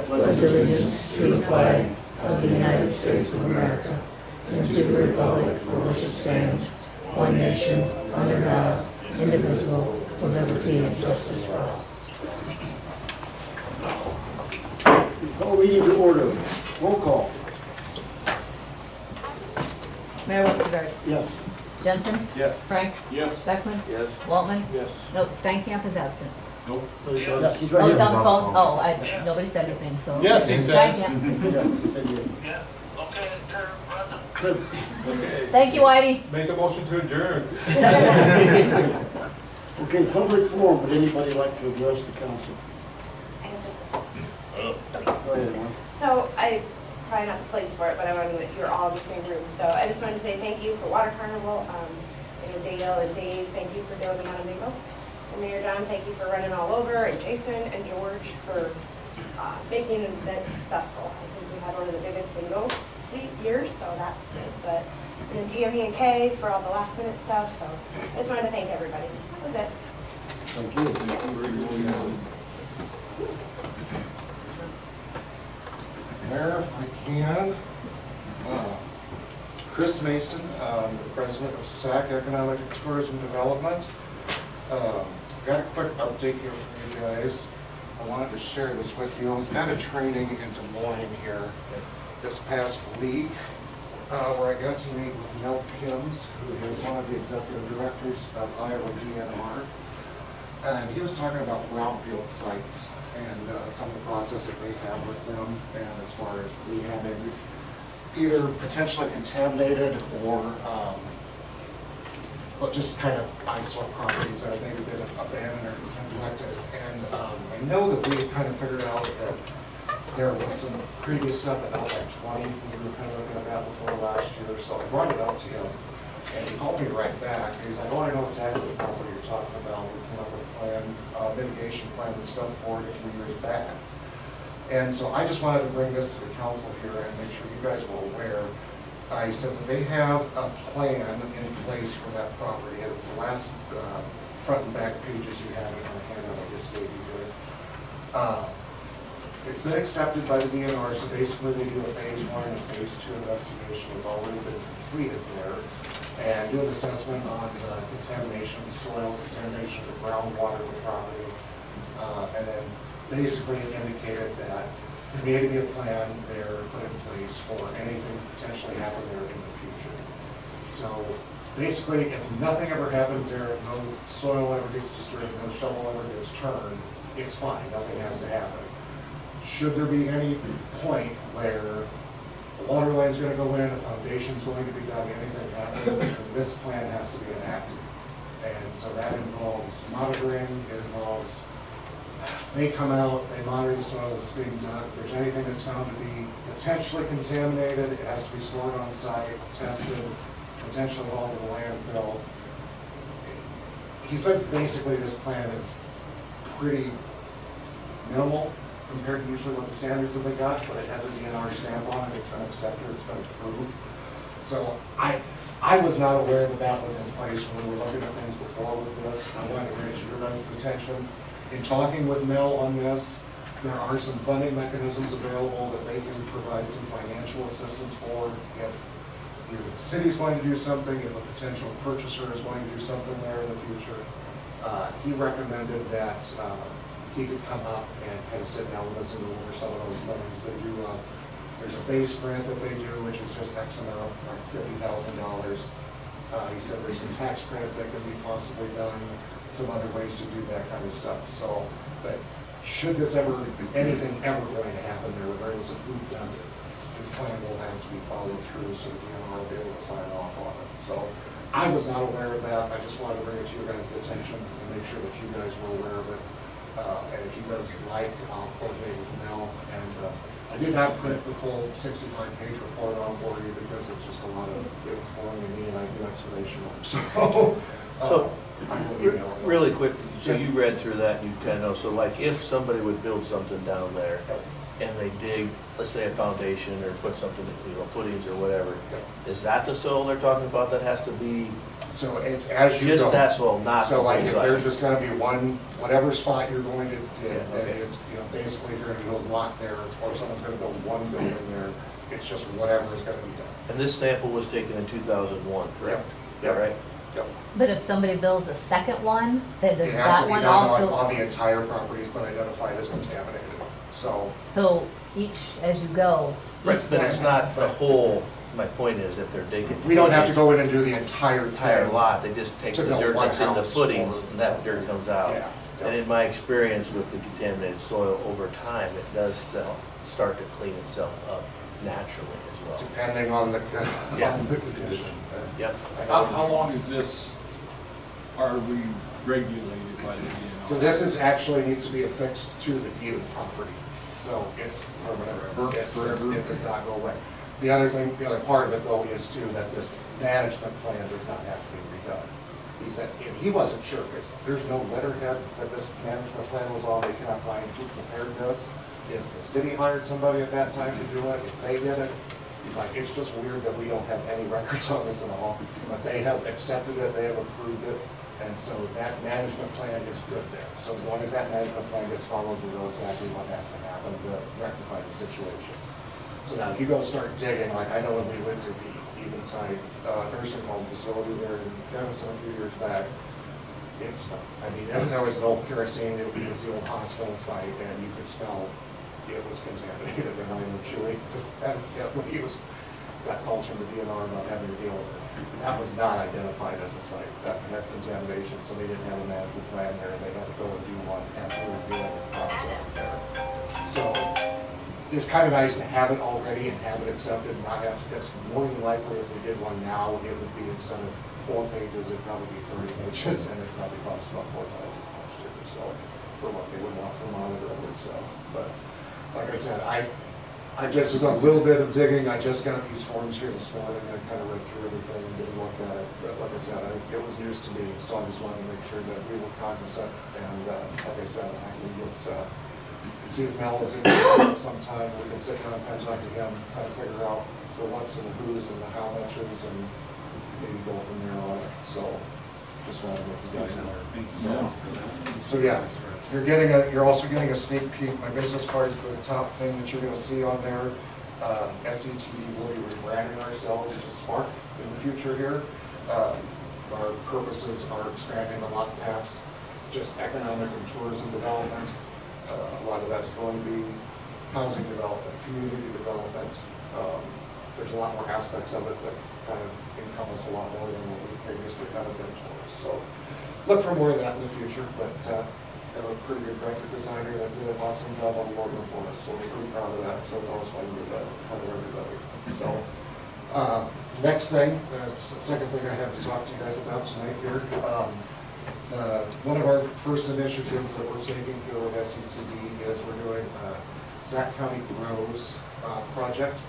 pledge allegiance to the flag of the United States of America and to the republic for which it stands, one nation, under God, indivisible, with liberty and justice for all. Call meeting to order. Roll call. Mayor Westergaard. Yes. Jensen? Yes. Frank? Yes. Beckman? Yes. Waltman? Yes. No, Steinkamp is absent. Nope. Yeah, he's Oh, right he's here. on the phone? Oh, nobody said anything, so. Yes, he says. Steinkamp. Yes, he said yes. Yes, okay, present. Thank you, Whitey. Make a motion to adjourn. Okay, public forum. Would anybody like to address the council? Go ahead, Emily. So I probably not the place for it, but I wanted to, you're all in the same room. So I just wanted to say thank you for Water Carnival. Dale and Dave, thank you for doing the Montego. And Mayor John, thank you for running all over, and Jason and George for making an event successful. I think we had one of the biggest bingo years, so that's good. But and then GME and K for all the last minute stuff. So I just wanted to thank everybody. That was it. Thank you. Mayor, if I can, Chris Mason, the president of SAC Economic and Tourism Development. Got a quick update here for you guys. I wanted to share this with you. I was at a training in Des Moines here this past week where I got to meet with Mel Kims, who is one of the executive directors of Iowa DNR. And he was talking about brownfield sites and some of the processes they have with them, and as far as rehabbing either potentially contaminated or but just kind of eyesore properties that have maybe been abandoned or neglected. And I know that we had kind of figured out that there was some previous stuff at Outback 20. We were kind of looking at that before last year, so I brought it up to him. And he called me right back. He's like, oh, I know exactly the property you're talking about. We came up with a plan, mitigation plan and stuff for it a few years back. And so I just wanted to bring this to the council here and make sure you guys were aware. I said that they have a plan in place for that property. And it's the last front and back pages you have in the handout I just gave you here. It's been accepted by the DNR, so basically they do a phase 1 and a phase 2 investigation. It's already been completed there. And do an assessment on contamination of the soil, contamination of the groundwater of the property. And then basically it indicated that there needed to be a plan there put in place for anything to potentially happen there in the future. So basically, if nothing ever happens there, if no soil ever gets disturbed, no shovel ever gets turned, it's fine, nothing has to happen. Should there be any point where the water line's going to go in, a foundation's going to be dug, anything happens, this plan has to be enacted. And so that involves monitoring, it involves, they come out, they monitor the soil as it's being dug. If there's anything that's found to be potentially contaminated, it has to be stored on site, tested, potentially hauled to the landfill. He said basically this plan is pretty minimal compared to usually what the standards that they got, but it has a DNR stamp on it, it's been accepted, it's been approved. So I was not aware that that was in place when we were looking at things before with this. I wanted to bring it to your guys' attention. In talking with Mel on this, there are some funding mechanisms available that they can provide some financial assistance for if either the city's going to do something, if a potential purchaser is going to do something there in the future. He recommended that he could come up and kind of sit down with us and go over some of those things. They do, there's a base grant that they do, which is just X amount, like $50,000. He said there's some tax credits that can be possibly done, some other ways to do that kind of stuff. So, but should this ever, anything ever going to happen there, regardless of who does it, this plan will have to be followed through so the DNR will be able to sign off on it. So I was not aware of that. I just wanted to bring it to your guys' attention and make sure that you guys were aware of it. And if you guys would like, I'll coordinate with Mel. And I did not print the full 65-page report on for you because it's just a lot of, it was boring to me and I do explanation work. So I will email it. Really quick, so you read through that and you kind of know, so like if somebody would build something down there and they dig, let's say a foundation or put something, you know, footings or whatever, is that the soil they're talking about that has to be So it's as you go. Just asphalt, not. So like if inside. there's just gonna be one, whatever spot you're going to, Yeah, okay. it's, basically if you're gonna build a lot there, or someone's gonna build one building there, it's just whatever is gonna be done. And this sample was taken in 2001, correct? Is that right? Yep. But if somebody builds a second one, then does It has that to be one done also? on the entire property has been identified as contaminated, so. So each, as you go. Right, each but it's one- not the whole, my point is if they're digging. We don't have to footings, go in and do the entire entire thing. lot, they just take To the build dirt one that's in the house footings or and that something. dirt comes out. Yeah, And yeah. in my experience with the contaminated soil, over time, it does start to clean itself up naturally as well. Depending on the, Yeah. on the condition. Yep. How long is this, are we regulated by the So DNR? this is actually needs to be affixed to the deed of property, so it's permanent. Forever. It does not go away. The other thing, the other part of it though is too, that this management plan does not have to be redone. He said, and he wasn't sure, because there's no letterhead that this management plan was on, they cannot find who prepared this. If the city hired somebody at that time to do it, if they did it, he's like, it's just weird that we don't have any records on this at all. But they have accepted it, they have approved it, and so that management plan is good there. So as long as that management plan gets followed, we know exactly what has to happen to rectify the situation. So now if you go start digging, like I know when we went to the Eventide nursing home facility there in Denison a few years back, it's, I mean, there was an old kerosene, it was the old hospital site, and you could smell it was contaminated, and I was chewing, when he was, got calls from the DNR about having to deal with it. That was not identified as a site, that had contamination, so they didn't have a management plan there, they had to go and do one, and so we're doing the processes there. So, it's kind of nice to have it already and have it accepted, and not have to, because more than likely, if we did one now, it would be, instead of 4 pages, it'd probably be 30 pages, and it'd probably cost about 4 times as much too, so, for what they would want for monitoring and stuff, but, like I said, I just a little bit of digging, I just got these forms here this morning, I kind of read through everything and didn't look at it, but like I said, it was news to me, so I just wanted to make sure that we were cognizant, and, like I said, I can get, see if Mel is in there sometime, we can sit down and kind of talk to him, kind of figure out the what's and the who's and the how muches, and maybe go from there on it, so, just wanted to let you guys know. Thank you, Dennis, for that. So, yeah, you're also getting a sneak peek, my business card is the top thing that you're gonna see on there. SCTD will be rebranding ourselves to Spark in the future here. Our purposes are expanding a lot past just economic and tourism development. A lot of that's going to be housing development, community development. There's a lot more aspects of it that kind of encompass a lot more than what we previously had been towards. So look for more of that in the future, but have a pretty good graphic designer that did an awesome job on the logo for us, so we're pretty proud of that, so it's always fun to do that in front of everybody. So, next thing, second thing I have to talk to you guys about tonight here, one of our first initiatives that we're taking here with SCTD is we're doing Sac County Grows project,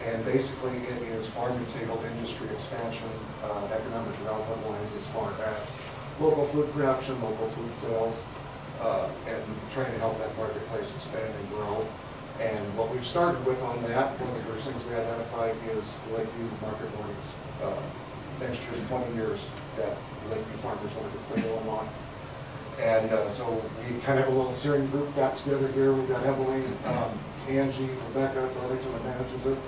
and basically it is farm-to-table industry expansion, economic development wise as far as local food production, local food sales, and trying to help that marketplace expand and grow. And what we've started with on that, one of the first things we identified is the Lakeview Market Mornings. Next year's 20 years that Lakeview Farmers Market's been going on. And so we kind of have a little steering group got together here. We've got Emily, Angie, Rebecca, Darlington that manages it.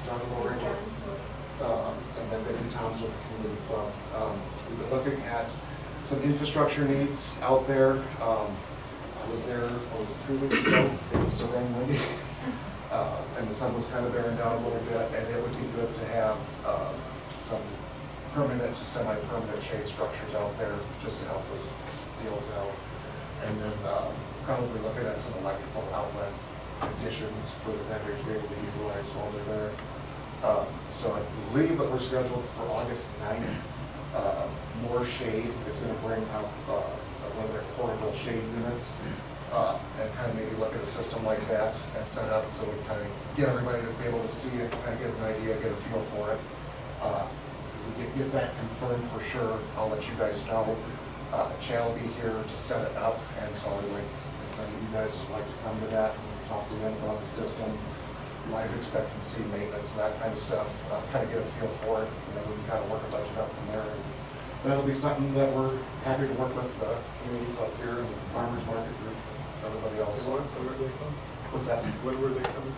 John Lorraine, and then Vicky Thoms with the Community Club. We've been looking at some infrastructure needs out there. I was there, what was it, 3 weeks ago? It was so rain windy. And the sun was kind of bearing down a little bit, and it would be good to have some permanent to semi-permanent shade structures out there just to help us deals out. And then probably looking at some electrical outlet additions for the vendors to be able to utilize while they're there. So I believe that we're scheduled for August 9th. More Shade is going to bring out one of their portable shade units and kind of maybe look at a system like that and set up so we kind of get everybody to be able to see it, kind of get an idea, get a feel for it. If we get that confirmed for sure, I'll let you guys know. Chad will be here to set it up, and so I'd like, if any of you guys would like to come to that and talk to them about the system. life expectancy, maintenance, and that kind of stuff, kind of get a feel for it, and then we can kind of work a budget up from there. And that'll be something that we're happy to work with the community club here and the farmers market group, and everybody else. Where were they coming? What's that? When were they coming?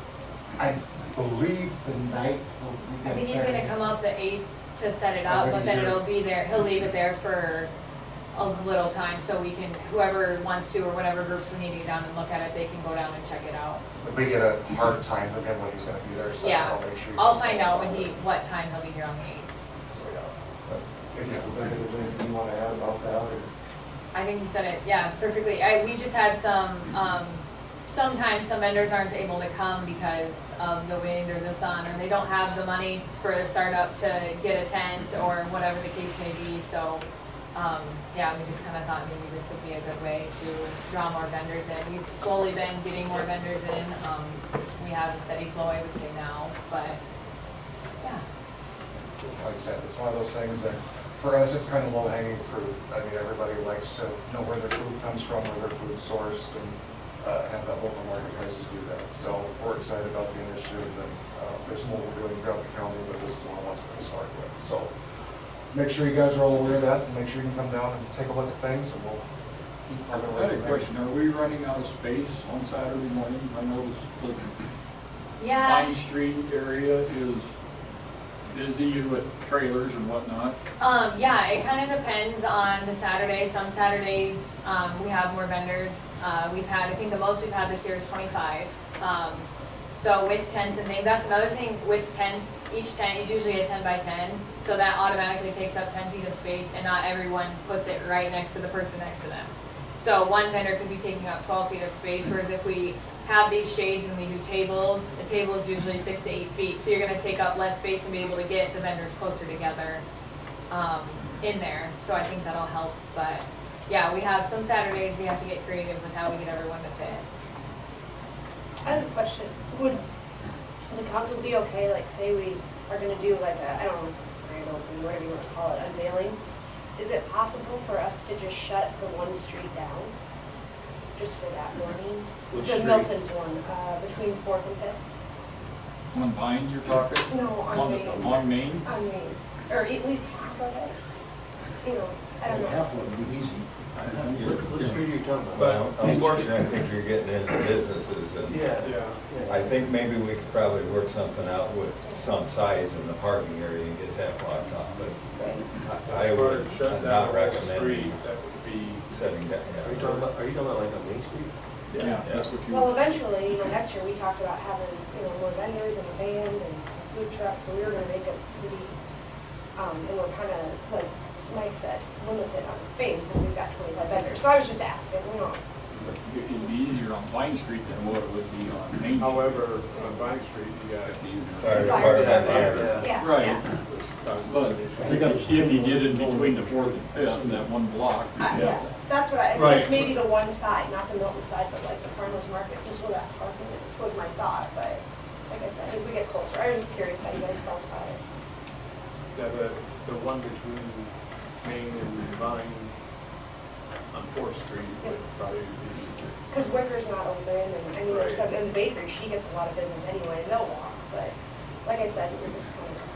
I believe the night. I think he's gonna come up the 8th to set it up, but then it'll be there, he'll leave it there for a little time, so we can, whoever wants to, or whatever groups we need to get down and look at it, they can go down and check it out. If we get a hard time from him when he's gonna be there, so Yeah, I'll make sure. he I'll does find that. out what time he'll be here on the 8th. So, yeah. But, if there's anything you wanna add about that, or? I think you said it, yeah, perfectly. We just had sometimes some vendors aren't able to come because of the wind or the sun, or they don't have the money for a startup to get a tent or whatever the case may be, so, yeah, we just kinda thought maybe this would be a good way to draw more vendors in. We've slowly been getting more vendors in, we have a steady flow, I would say now, but, yeah. Like I said, it's one of those things that, for us, it's kind of low hanging fruit. I mean, everybody likes to know where their food comes from, where their food's sourced, and have that local marketplace to do that. So we're excited about the initiative, and there's more we're doing throughout the county, but this is one of the ones we're gonna start with. So make sure you guys are all aware of that, and make sure you can come down and take a look at things, and we'll keep I plugging had away. a question, are we running out of space on Saturday mornings? I noticed the Yeah. Pine Street area is busy with trailers and whatnot. Yeah, it kind of depends on the Saturday. Some Saturdays, we have more vendors. I think the most we've had this year is 25. So with tents and things, that's another thing with tents, each tent is usually a 10 by 10. So that automatically takes up 10 feet of space, and not everyone puts it right next to the person next to them. So one vendor could be taking up 12 feet of space, whereas if we have these shades and we do tables, a table is usually 6 to 8 feet, so you're gonna take up less space and be able to get the vendors closer together in there, so I think that'll help, but yeah, we have some Saturdays we have to get creative with how we get everyone to fit. I have a question. Would the council be okay, like, say we are gonna do like a, I don't know, grand opening, whatever you wanna call it, unveiling? Is it possible for us to just shut the one street down, just for that morning? Which The street? Milton's one, between 4th and 5th? On Pine, you're talking? No, on Main. On Main? On Main, or at least half of it. You know, I don't know. Half would be easy. What street are you talking about? But Unfortunately, I think you're getting into businesses, and Yeah. yeah, I think maybe we could probably work something out with some size in the parking area and get that blocked off, but I as far would as shutting down not the whole recommend street, that would be, setting down. Are you talking about like on Main Street? Yeah, that's what you. Well, eventually, next year, we talked about having, more vendors and a band and some food trucks, so we were gonna make it pretty, and we're kinda, like Mike said, limited on space, and we've got 25 vendors, so I was just asking, It'd be easier on Pine Street than what it would be on Main Street. however, on Vine Street, you got. Fire Fire department, yeah. Right. Yeah. But They got if you did it between the 4th and 5th in that one block, Yeah, that's what I, Right. just maybe the one side, not the Milton side, but like the farmer's market, just so that parking was my thought, but like I said, as we get closer, I was just curious how you guys felt about it. Yeah, the one between Main and Vine on 4th Street would probably be, Because Wicker's not open, and I mean, Right. except in the bakery, she gets a lot of business anyway, and they'll walk, but like I said, we're just kind of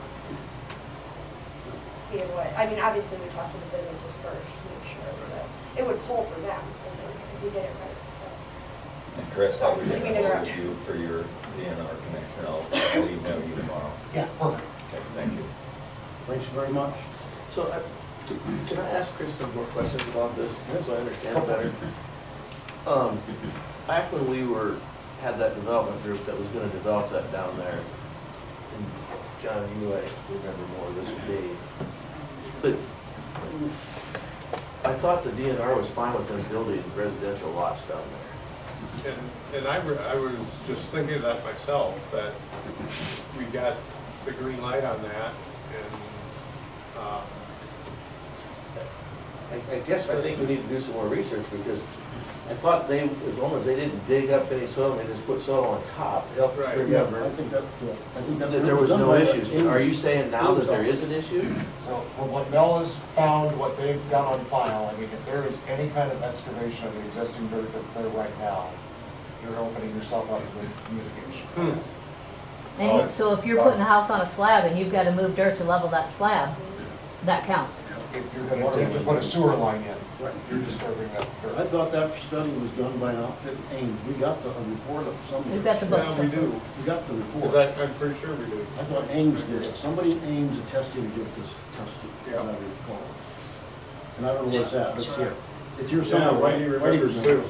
seeing what, I mean, obviously, we talked to the businesses first, to make sure that it would pull for them, I think, if we did it right, so. and Chris, I was You gonna can hold interrupt. you for your DNR connection, I'll email you tomorrow. Yeah, perfect. Okay, thank you. Thanks very much. So, can I ask Chris some more questions about this, so I understand better? Back when we had that development group that was gonna develop that down there, and John, you might remember more of this would be, but I thought the DNR was fine with them building residential lots down there. and I was just thinking that myself, that we got the green light on that, and, I guess I think we need to do some more research, because I thought as long as they didn't dig up any soil, they just put soil on top, help Right. Yeah, remember. I think that That there was no issues. Are you saying now that there is an issue? So from what Mel has found, what they've got on file, I mean, if there is any kind of excavation of the existing dirt that's there right now, you're opening yourself up to this communication. And so if you're putting a house on a slab and you've gotta move dirt to level that slab, that counts. If you're gonna take to put a sewer line in, you're disturbing that I dirt. thought that study was done by an outfit in Ames. We got a report of somebody. We've got the books. Yeah, we do, We got the because report. I'm pretty sure we do. I thought Ames did it. Somebody in Ames attested to get this tested, Yeah. as I recall. And I don't know where it's at, but it's here. It's here Yeah, somewhere. Whitey Whitey remembers too.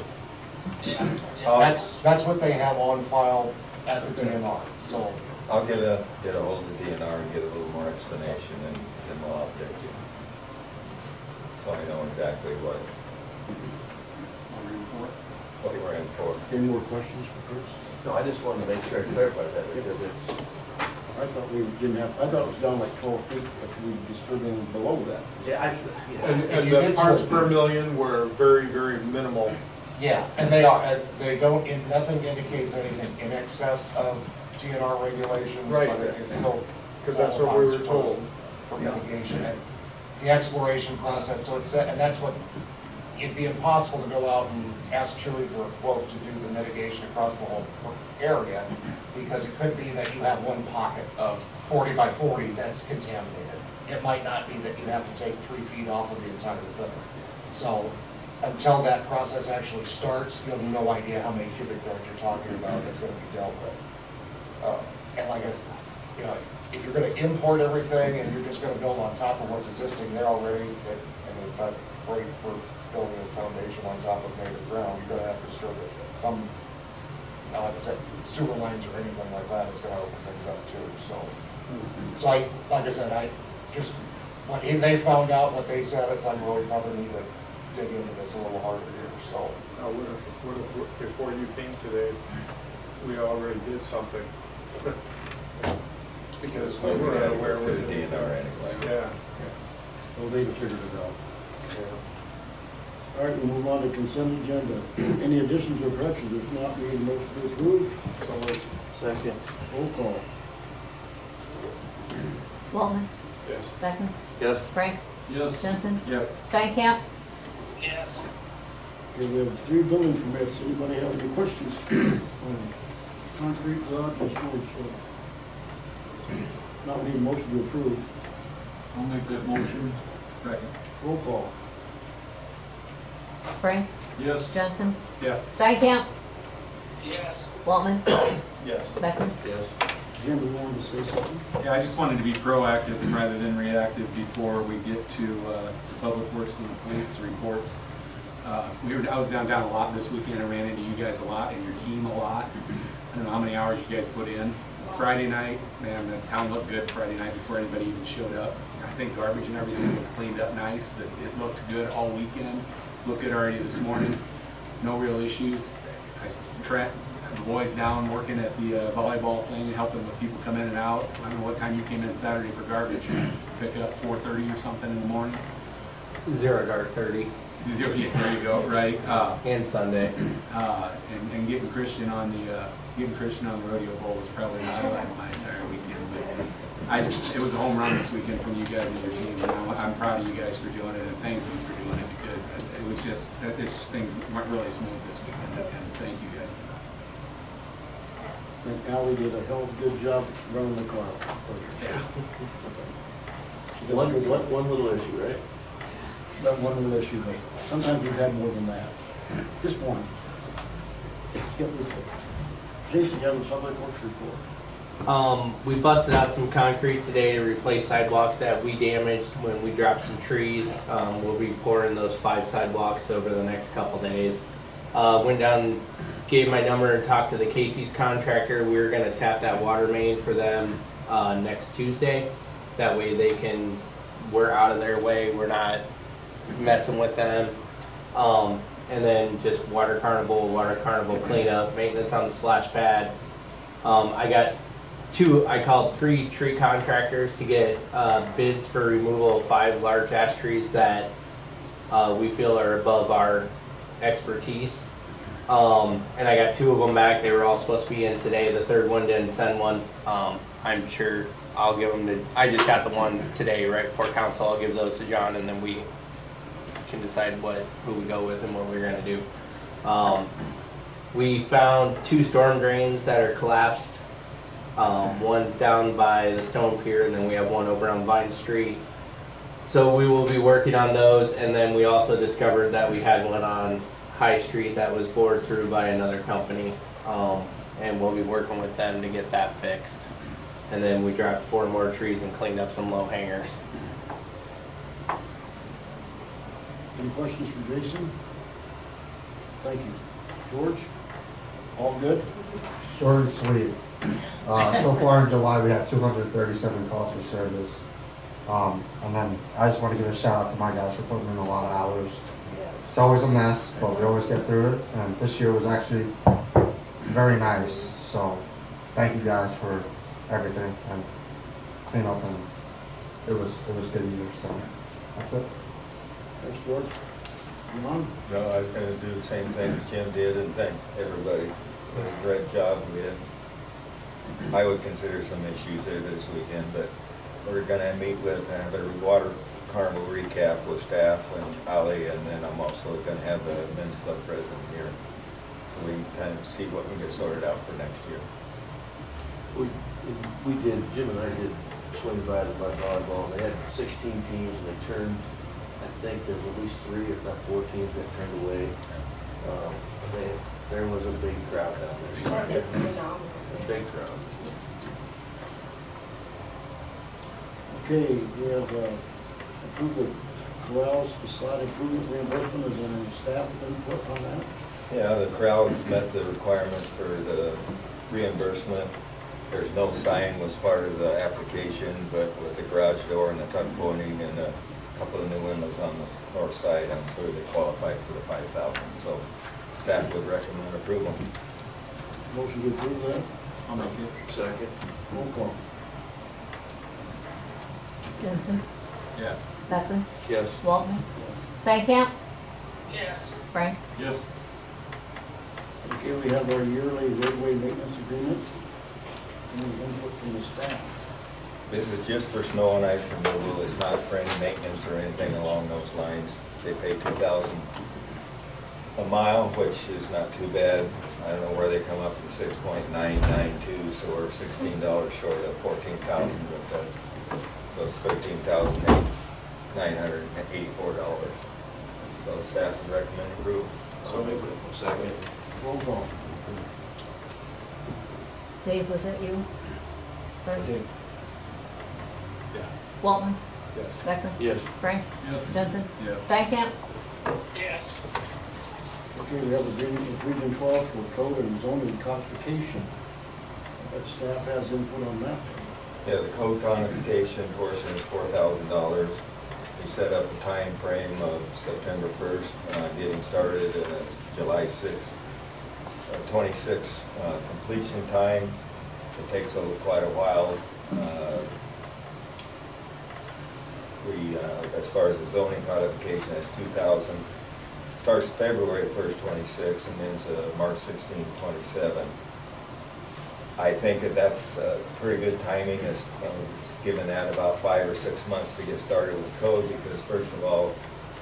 That's what they have on file at the DNR, so. I'll get a hold of the DNR and get a little more explanation, and then we'll update you. So I know exactly what we're in for. Any more questions for Chris? No, I just wanted to make sure I clarified that, because it's, I thought we didn't have, I thought it was down like 12 feet, but we disturbed anything below that. yeah, And you the get parts to- per million were very, very minimal. Yeah, and they are, they don't, nothing indicates anything in excess of DNR regulations, Right. but it's still. Because that's what we were qualifies told. For mitigation, and the exploration process, so it's, and that's what, it'd be impossible to go out and ask Chewy for a quote to do the mitigation across the whole area, because it could be that you have one pocket of 40 by 40 that's contaminated. It might not be that you have to take 3 feet off of the entire thing. So, until that process actually starts, you have no idea how many cubic yards you're talking about that's gonna be dealt with. And like I said, you know, if you're gonna import everything and you're just gonna build on top of what's existing there already, I mean, it's not great for building a foundation on top of native ground. You're gonna have to disturb it. Some, like I said, sewer lines or anything like that is gonna open things up too, so. So like I said, just, what they found out, what they said, it's like, well, we probably need to dig into this a little harder here, so. Now, what if, before you came today, we already did something? Because we were aware For of the it. DNR anyway. Yeah. Oh, they'd have figured it out. All right, we'll move on to consent agenda. Any additions or corrections? If not, we need a motion to approve. second. Roll call. Waltman, Yes. Beckman, Yes. Frank, Yes. Jensen, Yes. Steinkamp, Yes. Okay, we have 3 building permits. Anybody have any questions on concrete garage and storage shed? Not need a motion to approve. I'll make that motion. Second. Roll call. Frank, Yes. Jensen, Yes. Steinkamp, Yes. Waltman, Yes. Beckman. Yes. Jim, you wanted to say something? Yeah, I just wanted to be proactive rather than reactive before we get to Public Works and the police reports. I was downtown a lot this weekend. I ran into you guys a lot and your team a lot. I don't know how many hours you guys put in. Friday night, man, the town looked good Friday night before anybody even showed up. I think garbage and everything was cleaned up nice. That it looked good all weekend. Looked good already this morning. No real issues. The boys down working at the volleyball thing, helping with people come in and out. I don't know what time you came in Saturday for garbage. Pick up 4:30 or something in the morning. 0 to 30. Yeah, there you go, right? And Sunday. And getting Christian on the rodeo bowl was probably the highlight of my entire weekend. But it was a home run this weekend from you guys and your team. And I'm proud of you guys for doing it, and thank you for doing it, because it was just, things went really smooth this weekend, and thank you guys for that. And Ally did a hell of a good job running the car. Yeah. She does a good job. One little issue, right? That one little issue, but sometimes we've had more than that. Just one. Jason, you have a public works report. We busted out some concrete today to replace sidewalks that we damaged when we dropped some trees. We'll be pouring those 5 sidewalks over the next couple days. Went down, gave my number and talked to the Casey's contractor. We were gonna tap that water main for them next Tuesday. That way we're out of their way, we're not messing with them. And then just water carnival cleanup, maintenance on the splash pad. I called 3 tree contractors to get bids for removal of 5 large ash trees that we feel are above our expertise. And I got 2 of them back. They were all supposed to be in today. The 3rd one didn't send one. I'm sure I'll give them to, I just got the one today right before council. I'll give those to John, and then we can decide who we go with and what we're gonna do. We found 2 storm drains that are collapsed. One's down by the Stone Pier, and then we have one over on Vine Street. So we will be working on those, and then we also discovered that we had one on High Street that was bored through by another company. And we'll be working with them to get that fixed. And then we dropped 4 more trees and cleaned up some low hangers. Any questions for Jason? Thank you. George? All good? Short and sweet. So far in July, we had 237 calls for service. And then I just want to give a shout out to my guys for putting in a lot of hours. It's always a mess, but we always get through it. And this year was actually very nice. So thank you guys for everything and clean up, and it was a good year. So that's it. Thanks, George. Ron? No, I was gonna do the same thing as Jim did and thank everybody for a great job we did. I would consider some issues there this weekend, but we're gonna meet with and have a water carnival recap with staff and Ali, and then I'm also gonna have the men's club president here. So we can kind of see what we get sorted out for next year. We did, Jim and I did swing by the mud volleyball, they had 16 teams, and they turned, I think there's at least 3, if not 4 teams that turned away. There was a big crowd down there. It's phenomenal. A big crowd. Okay, we have approved the corrals facade improvement reimbursement. Is there any staff input on that? Yeah, the crowds met the requirements for the reimbursement. There's no sign was part of the application, but with the garage door and the tuck pointing and a couple of new windows on the north side, I'm sure they qualify for the 5,000. So staff would recommend approval. Motion to approve that? I'll make it. Second. Roll call. Jensen, Yes. Beckman, Yes. Walton, Stankamp, Yes. Frank. Yes. Okay, we have our yearly roadway maintenance agreement. Any input from the staff? This is just for snow and ice removal. It's not for any maintenance or anything along those lines. They pay $2,000 a mile, which is not too bad. I don't know where they come up with 6.992, so we're $16 short of 14,000 with that. So it's $13,984. So the staff would recommend approval. So make it. Second. Roll call. Dave, was that you? Frank? Yeah. Walton, Yes. Beckman, Yes. Frank, Yes. Jensen, Yes. Stankamp. Yes. Okay, we have agreement with Region 12 for code and zoning codification. That staff has input on that. Yeah, the code codification portion is $4,000. We set up a time frame of September 1st, getting started, and it's July 6th, 26 completion time. It takes quite a while. As far as the zoning codification, that's 2,000. Starts February 1st, 26, and ends March 16th, 27. I think that's pretty good timing, is given that about 5 or 6 months to get started with code, because first of all,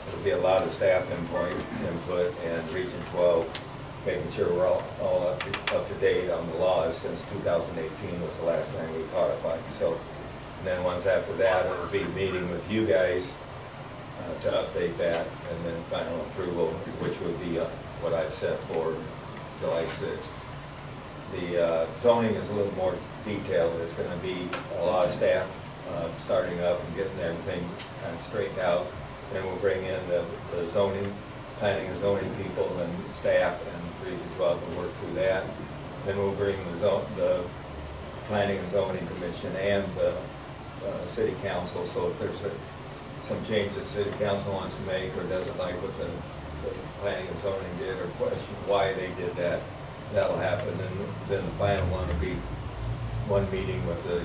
there'll be a lot of staff input and Region 12, making sure we're all up to date on the laws, since 2018 was the last time we codified. So, and then once after that, it'll be meeting with you guys to update that, and then final approval, which would be what I've set for July 6th. The zoning is a little more detailed. It's going to be a lot of staff starting up and getting everything kind of straightened out. Then we'll bring in the zoning, planning and zoning people and staff, and Region 12 will work through that. Then we'll bring the Planning and Zoning Commission and the City Council. So if there's some changes the City Council wants to make or doesn't like what the Planning and Zoning did, or question why they did that, that'll happen. And then the final one will be one meeting with the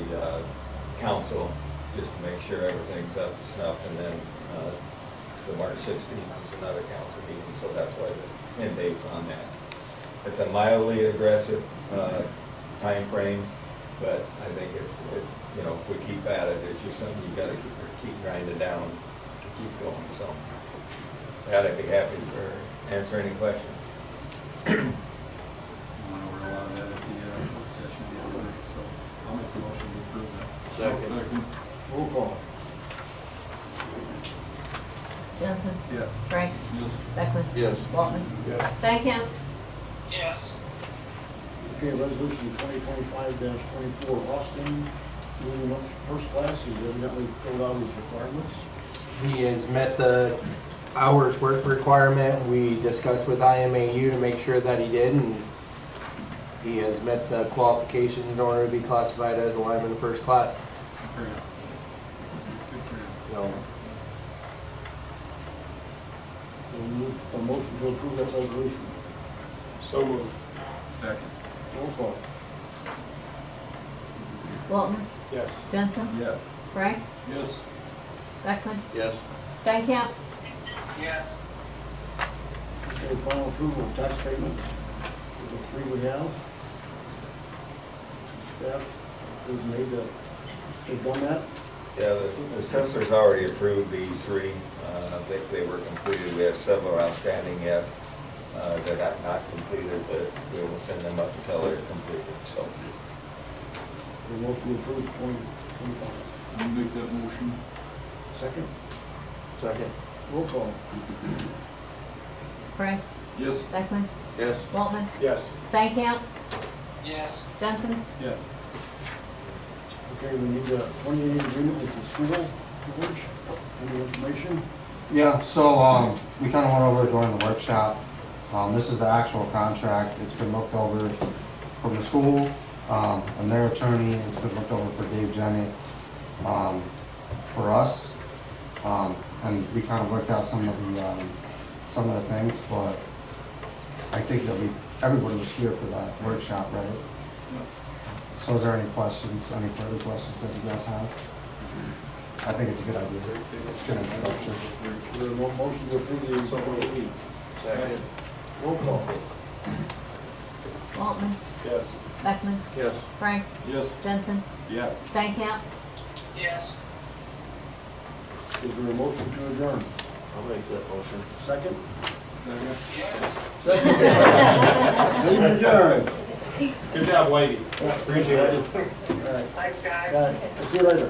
council, just to make sure everything's up to snuff. And then the March 16th is another council meeting, so that's why the end date's on that. It's a mildly aggressive time frame, but I think if we keep at it, it's just something you gotta keep grinding down to keep going. So that I'd be happy to answer any questions. Went over a lot of that at the work session the other night, so Second. Roll call. Jensen, Yes. Frank, Yes. Beckman, Yes. Waltman, Yes. Stankham, Yes. Okay, resolution 2025-24, Austin, moving up to first class, he's evidently filled out his requirements. He has met the hours work requirement. We discussed with IMAU to make sure that he did, and he has met the qualifications in order to be classified as a lineman first class. Good for him. Good for him. So, We'll move a motion to approve that resolution. So moved. Second. Roll call. Waltman, Yes. Jensen, Yes. Frank, Yes. Beckman, Yes. Stankham, Yes. Okay, final approval of tax payment, the three we have. Staff has made that, they've done that. Yeah, the assessors already approved these three. They were completed. We have several outstanding yet that are not completed, but we will send them up until they're completed, so. The motion to approve 2025. I'll make that motion. Second, Second. roll call. Frank, Yes. Beckman, Yes. Waltman, Yes. Stankham, Yes. Jensen, Yes. Okay, we need a 28 agreement with the school, George, any information? Yeah, so, we kinda went over it during the workshop. This is the actual contract. It's been looked over from the school, and their attorney. It's been looked over for Dave Jennett, for us. And we kinda worked out some of the things, but I think that everybody was here for that workshop, right? So is there any questions, any further questions that you guys have? I think it's a good idea. It's an introduction. There's a motion to approve the SOP. Second. Roll call. Waltman, Yes. Beckman, Yes. Frank, Yes. Jensen, Yes. Stankham, Yes. Is there a motion to adjourn? I'll make that motion. Second? Yes. Second. Please adjourn. Good job, Whitey. Appreciate it. All right. Thanks, guys. Got it. I'll see you later.